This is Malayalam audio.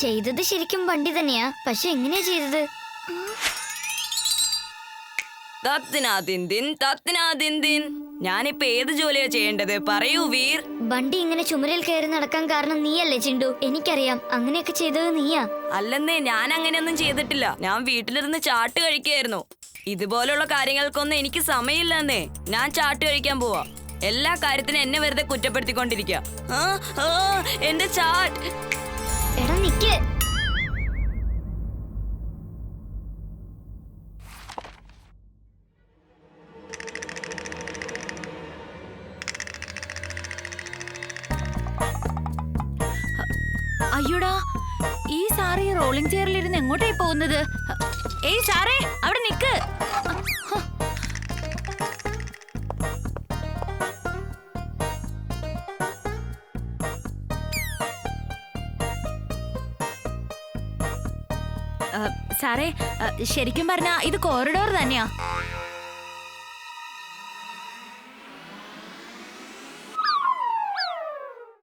ചെയ്തത് ശരിക്കും വണ്ടി തന്നെയാ, പക്ഷെ എങ്ങനെയാ ചെയ്തത്? ഞാനിപ്പോ ഏത് ജോലിയാ ചെയ്യേണ്ടത്? പറയൂ വീർ. വണ്ടി ഇങ്ങനെ ചുമരിൽ കയറി നടക്കാൻ കാരണം നീയല്ലേ ചിണ്ടു? എനിക്കറിയാം, അങ്ങനെയൊക്കെ ചെയ്തത് നീയാ. അല്ലെന്നേ, ഞാൻ അങ്ങനെയൊന്നും ചെയ്തിട്ടില്ല. ഞാൻ വീട്ടിലിരുന്ന് ചാട്ട് കഴിക്കായിരുന്നു. ഇതുപോലുള്ള കാര്യങ്ങൾക്കൊന്നും എനിക്ക് സമയമില്ലെന്നേ. ഞാൻ ചാട്ട് കഴിക്കാൻ പോവാ. എല്ലാ കാര്യത്തിനും എന്നെ വെറുതെ കുറ്റപ്പെടുത്തിക്കൊണ്ടിരിക്കുക. എന്റെ ചാട്ട്. എടാ നിക്ക്. അയ്യോടാ, ഈ സാറ് ഈ റോളിംഗ് ചെയറിലിരുന്ന് എങ്ങോട്ടായി പോകുന്നത്? ഏയ് സാറേ, അവിടെ നിക്ക്. സാറേ, ശരിക്കും പറഞ്ഞാ ഇത് കോറിഡോർ തന്നെയാ.